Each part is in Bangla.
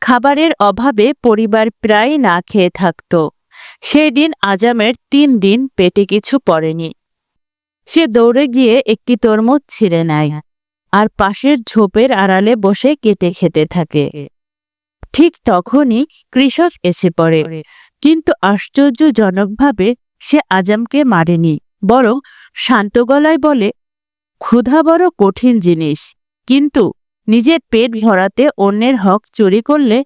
খাবারের অভাবে পরিবার প্রায় না খেয়ে থাকত। সেই দিন আজামের 3 দিন পেটে কিছু পড়েনি। সে দৌড়ে গিয়ে একটি তরমুজ ছিঁড়ে নেয় আর পাশের ঝোপের আড়ালে বসে কেটে খেতে থাকে। ঠিক তখনই কৃষক এসে পড়ে, কিন্তু আশ্চর্যজনকভাবে সে আজামকে মারেনি, বরং শান্ত গলায় বলে, ক্ষুধা বড় কঠিন জিনিস, কিন্তু নিজের পেট ভরাতে অন্যের হক চুরি করলে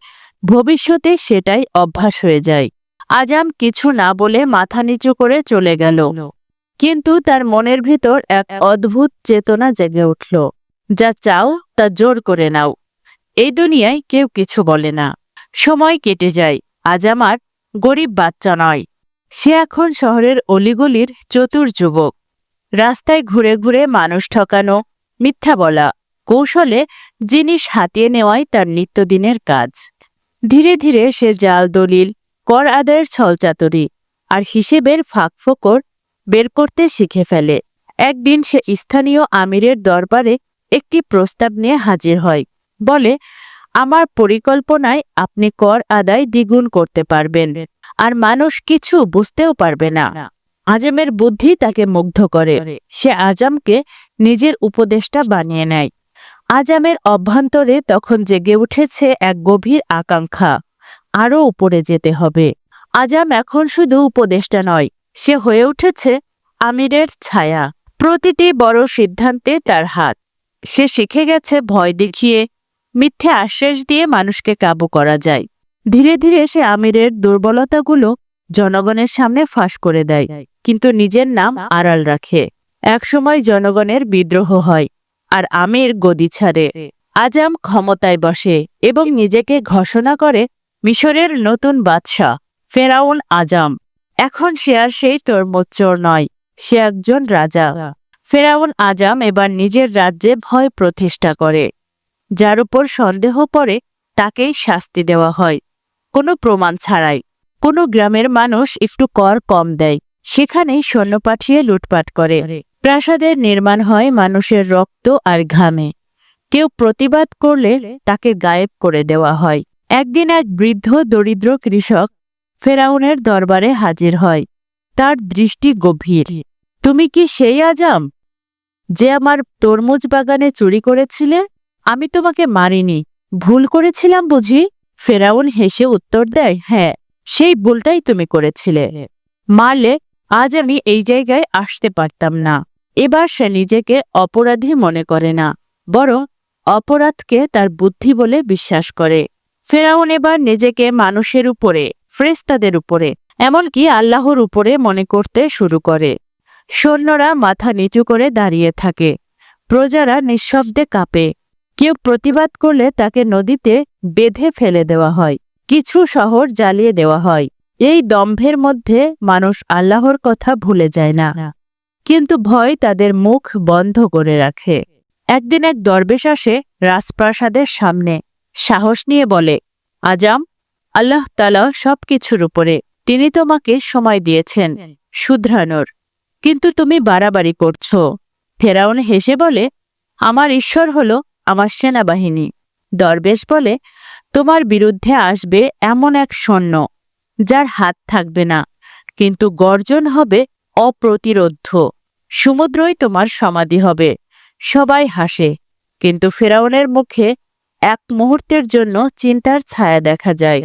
ভবিষ্যতে সেটাই অভ্যাস হয়ে যায়। আজাম কিছু না বলে মাথা নিচু করে চলে গেল, কিন্তু তার মনের ভিতর এক অদ্ভুত চেতনা জেগে উঠল, যা চাও তা জোর করে নাও। এই দুনিয়ায় কেউ কিছু বলে না। সময় কেটে যায়। আজাম আর গরিব বাচ্চা নয়, সে এখন শহরের অলিগলির চতুর যুবক। রাস্তায় ঘুরে ঘুরে মানুষ ঠকানো, মিথ্যা বলা, কৌশলে জিনিস হাতিয়ে নেওয়াই তার নিত্যদিনের কাজ। ধীরে ধীরে সে জাল দলিল, কর আদায়ের ছলচাতুরি আর হিসেবের ফাঁকফোকর বের করতে শিখে ফেলে। একদিন সে স্থানীয় আমিরের দরবারে একটি প্রস্তাব নিয়ে হাজির হয়। বলে, আমার পরিকল্পনায় আপনি কর আদায় দ্বিগুণ করতে পারবেন, আর মানুষ কিছু বুঝতেও পারবে না। আজামের বুদ্ধি তাকে মুগ্ধ করে। সে আজামকে নিজের উপদেষ্টা বানিয়ে নেয়। আজামের অভ্যন্তরে তখন জেগে উঠেছে এক গভীর আকাঙ্ক্ষা, আরও উপরে যেতে হবে। আজাম এখন শুধু উপদেষ্টা নয়, সে হয়ে উঠেছে আমিরের ছায়া। প্রতিটি বড় সিদ্ধান্তে তার হাত। সে শিখে গেছে ভয় দেখিয়ে, মিথ্যে আশ্বাস দিয়ে মানুষকে কাবু করা যায়। ধীরে ধীরে সে আমিরের দুর্বলতাগুলো জনগণের সামনে ফাঁস করে দেয়, কিন্তু নিজের নাম আড়াল রাখে। একসময় জনগণের বিদ্রোহ হয় আর আমির গদি ছাড়ে। আজাম ক্ষমতায় বসে এবং নিজেকে ঘোষণা করে মিশরের নতুন বাদশাহ, ফেরাউন আজাম। এখন সে আর সেই তরমুজ চোর নয়, সে একজন রাজা। ফেরাউন আজাম এবার নিজের রাজ্যে ভয় প্রতিষ্ঠা করে। যার উপর সন্দেহ পড়ে তাকেই শাস্তি দেওয়া হয়, কোনো প্রমাণ ছাড়াই। কোনো গ্রামের মানুষ একটু কর কম দেয়, সেখানেই সৈন্য পাঠিয়ে লুটপাট করে। প্রাসাদের নির্মাণ হয় মানুষের রক্ত আর ঘামে। কেউ প্রতিবাদ করলে তাকে গায়েব করে দেওয়া হয়। একদিন এক বৃদ্ধ দরিদ্র কৃষক ফেরাউনের দরবারে হাজির হয়। তার দৃষ্টি গভীর। তুমি কি সেই আজাম যে আমার তরমুজ বাগানে চুরি করেছিলে? আমি তোমাকে মারিনি, ভুল করেছিলাম বুঝি? ফেরাউন হেসে উত্তর দেয়, হ্যাঁ, সেই ভুলটাই তুমি করেছিলে। মারলে আজ আমি এই জায়গায় আসতে পারতাম না। এবার সে নিজেকে অপরাধী মনে করে না, বরং অপরাধকে তার বুদ্ধি বলে বিশ্বাস করে। ফেরাউন এবার নিজেকে মানুষের উপরে, ফেরেশতাদের উপরে, এমনকি আল্লাহর উপরে মনে করতে শুরু করে। সৈন্যরা মাথা নিচু করে দাঁড়িয়ে থাকে, প্রজারা নিঃশব্দে কাঁপে। কেউ প্রতিবাদ করলে তাকে নদীতে বেঁধে ফেলে দেওয়া হয়, কিছু শহর জ্বালিয়ে দেওয়া হয়। এই দম্ভের মধ্যে মানুষ আল্লাহর কথা ভুলে যায় না, কিন্তু ভয় তাদের মুখ বন্ধ করে রাখে। একদিন এক দরবেশ আসে রাজপ্রাসাদের সামনে, সাহস নিয়ে বলে, আজাম, আল্লাহ তাআলা সবকিছুর উপরে, তিনি তোমাকে সময় দিয়েছেন শুধরানোর, কিন্তু তুমি বাড়াবাড়ি করছো। ফেরাউন হেসে বলে, আমার ঈশ্বর হলো আমার সেনাবাহিনী। দরবেশ বলে, তোমার বিরুদ্ধে আসবে এমন এক সৈন্য যার হাত থাকবে না, কিন্তু গর্জন হবে অপ্রতিরোধ্য। সমুদ্রই তোমার সমাধি হবে। সবাই হাসে, কিন্তু ফেরাউনের মুখে এক মুহূর্তের জন্য চিন্তার ছায়া দেখা যায়।